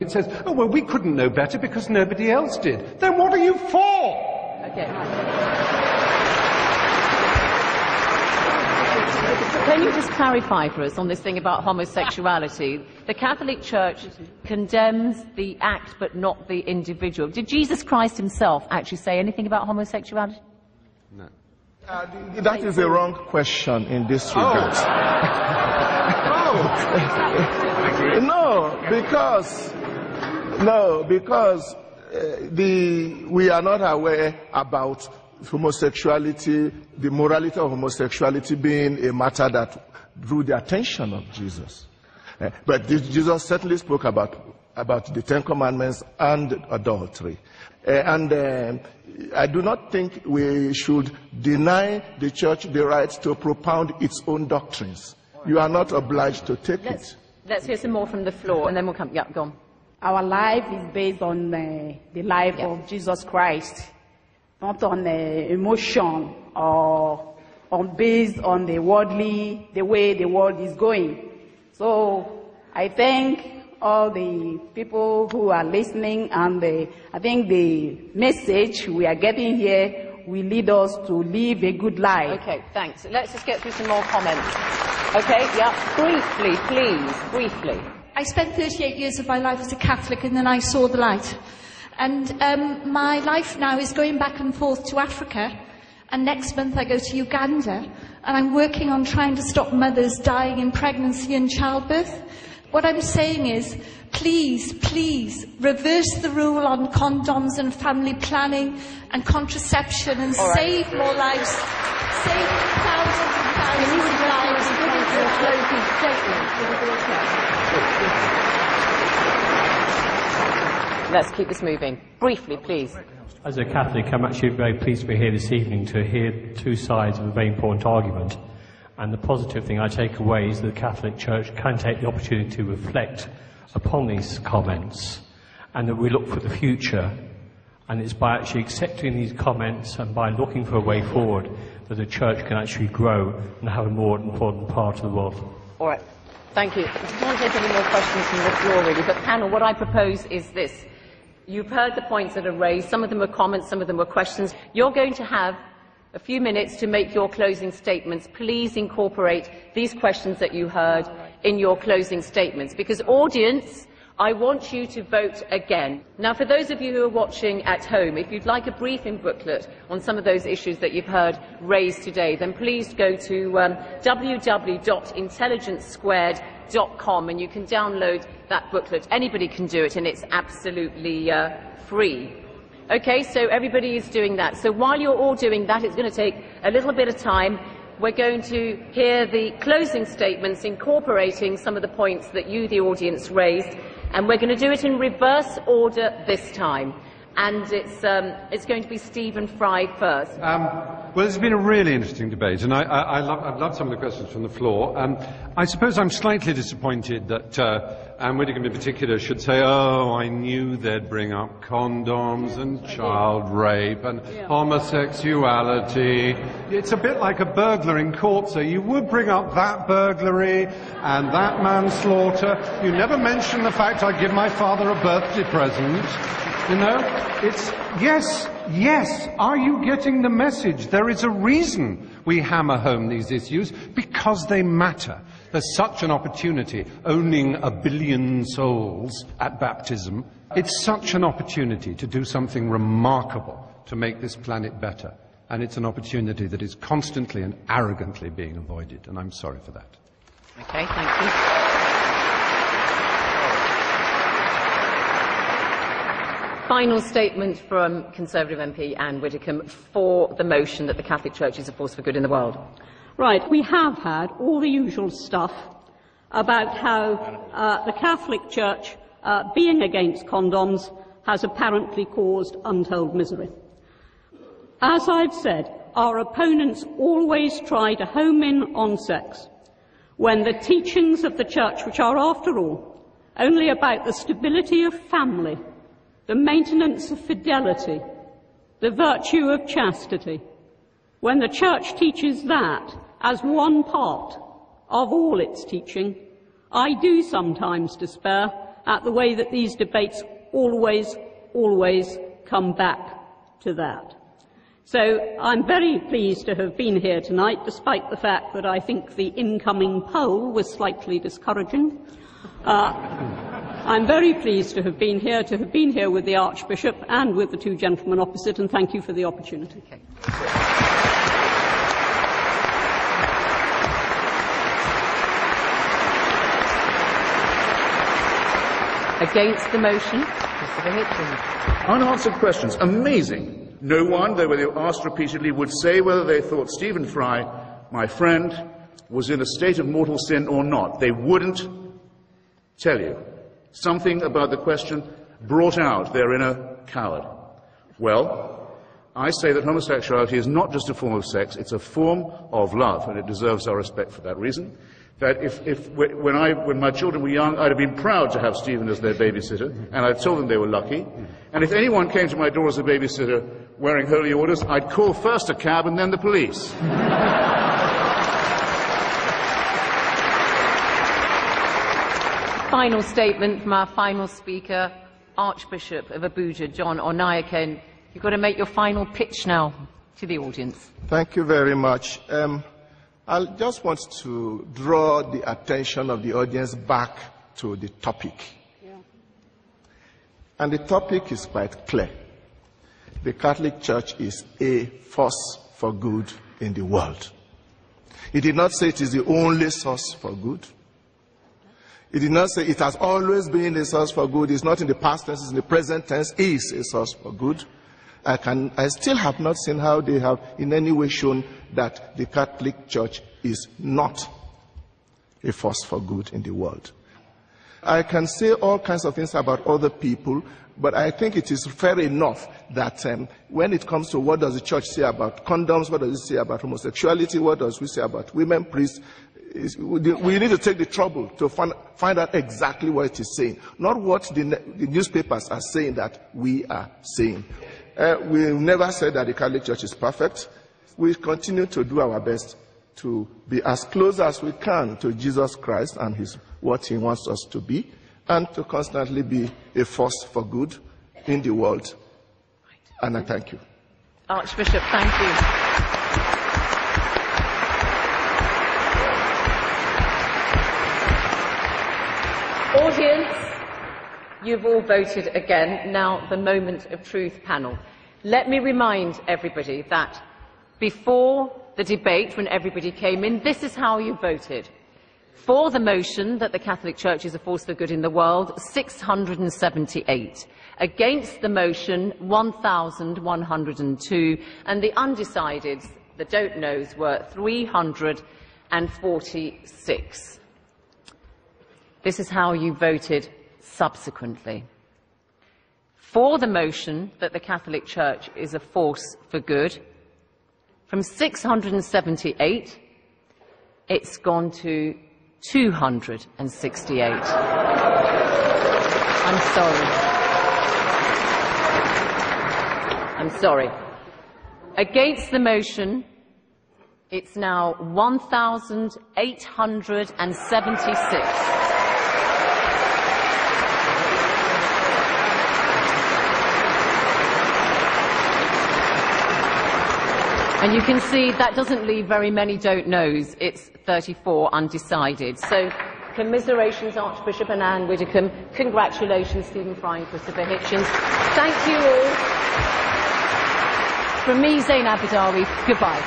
It says, oh, well, we couldn't know better because nobody else did. Then what are you for? Okay. Can you just clarify for us on this thing about homosexuality? The Catholic Church condemns the act but not the individual. Did Jesus Christ himself actually say anything about homosexuality? No. That is a wrong question in this regard. No, because we are not aware about homosexuality, the morality of homosexuality being a matter that drew the attention of Jesus. But Jesus certainly spoke about the Ten Commandments and adultery. I do not think we should deny the church the right to propound its own doctrines. You are not obliged to take it. Let's hear some more from the floor, and then we'll come. Yeah, go on. Our life is based on the life of Jesus Christ, not on emotion or based on the way the world is going. So I thank all the people who are listening, and I think the message we are getting here will lead us to live a good life. Okay, thanks. Let's just get through some more comments. Okay, yeah, briefly, please, briefly. I spent 38 years of my life as a Catholic, and then I saw the light. And my life now is going back and forth to Africa, and next month I go to Uganda, and I'm working on trying to stop mothers dying in pregnancy and childbirth. What I'm saying is, please, please, reverse the rule on condoms and family planning and contraception and save more lives. Save thousands and thousands of lives. Let's keep this moving. Briefly, please. As a Catholic, I'm actually very pleased to be here this evening to hear two sides of a very important argument. And the positive thing I take away is that the Catholic Church can take the opportunity to reflect upon these comments, and that we look for the future. And it's by actually accepting these comments and by looking for a way forward that the Church can actually grow and have a more important part of the world. All right. Thank you. I don't want to take any more questions from the floor, really. But, panel, what I propose is this. You've heard the points that are raised. Some of them were comments, some of them were questions. You're going to have a few minutes to make your closing statements. Please incorporate these questions that you heard in your closing statements, because, audience, I want you to vote again. Now, for those of you who are watching at home, if you'd like a briefing booklet on some of those issues that you've heard raised today, then please go to www.intelligencesquared.com and you can download that booklet. Anybody can do it, and it's absolutely free. Okay, so everybody is doing that. So while you're all doing that, it's going to take a little bit of time. We're going to hear the closing statements incorporating some of the points that you, the audience, raised, and we're going to do it in reverse order this time. And it's going to be Stephen Fry first. Well, it's been a really interesting debate, and I've loved some of the questions from the floor. I suppose I'm slightly disappointed that Ann Widdecombe in particular should say, oh, I knew they'd bring up condoms and child rape and homosexuality. It's a bit like a burglar in court, so you would bring up that burglary and that manslaughter. You never mention the fact I give my father a birthday present. You know, it's, yes, are you getting the message? There is a reason we hammer home these issues, because they matter. There's such an opportunity, owning 1 billion souls at baptism. It's such an opportunity to do something remarkable to make this planet better. And it's an opportunity that is constantly and arrogantly being avoided, and I'm sorry for that. Okay, thank you. Final statement from Conservative MP Ann Widdecombe for the motion that the Catholic Church is a force for good in the world. Right, we have had all the usual stuff about how the Catholic Church, being against condoms, has apparently caused untold misery. As I've said, our opponents always try to home in on sex, when the teachings of the Church, which are, after all, only about the stability of family, the maintenance of fidelity, the virtue of chastity, when the Church teaches that as one part of all its teaching, I do sometimes despair at the way that these debates always come back to that. So I'm very pleased to have been here tonight, despite the fact that I think the incoming poll was slightly discouraging. I'm very pleased to have been here with the Archbishop and with the two gentlemen opposite, and thank you for the opportunity. Okay. Against the motion, Mr. Hitchens. Unanswered questions. Amazing. No one, though they were asked repeatedly, would say whether they thought Stephen Fry, my friend, was in a state of mortal sin or not. They wouldn't tell you. Something about the question brought out their inner coward. Well, I say that homosexuality is not just a form of sex, it's a form of love, and it deserves our respect for that reason. That when my children were young, I'd have been proud to have Stephen as their babysitter, and I'd told them they were lucky. And if anyone came to my door as a babysitter wearing holy orders, I'd call first a cab and then the police. Final statement from our final speaker, Archbishop of Abuja, John Onaiyekan. You've got to make your final pitch now to the audience. Thank you very much. I just want to draw the attention of the audience back to the topic. Yeah. And the topic is quite clear. The Catholic Church is a force for good in the world. It did not say it is the only source for good. It did not say it has always been a source for good. It's not in the past tense, it's in the present tense, is a source for good. I still have not seen how they have in any way shown that the Catholic Church is not a force for good in the world. I can say all kinds of things about other people, but I think it is fair enough that when it comes to what does the Church say about condoms, what does it say about homosexuality, what does we say about women priests, we need to take the trouble to find out exactly what it is saying, not what the newspapers are saying that we are saying. We never said that the Catholic Church is perfect. We continue to do our best to be as close as we can to Jesus Christ and what he wants us to be, and to constantly be a force for good in the world. And I thank you. Archbishop, thank you. Audience, you've all voted again. Now, the moment of truth panel. Let me remind everybody that before the debate, when everybody came in, this is how you voted. For the motion that the Catholic Church is a force for good in the world, 678. Against the motion, 1,102. And the undecideds, the don't knows, were 346. This is how you voted subsequently. For the motion that the Catholic Church is a force for good, from 678, it's gone to 268. I'm sorry. Against the motion, it's now 1,876. And you can see that doesn't leave very many don't knows. It's 34 undecided. So, commiserations, Archbishop and Ann Widdecombe. Congratulations, Stephen Fry and Christopher Hitchens. Thank you all. From me, Zain Abidari, goodbye.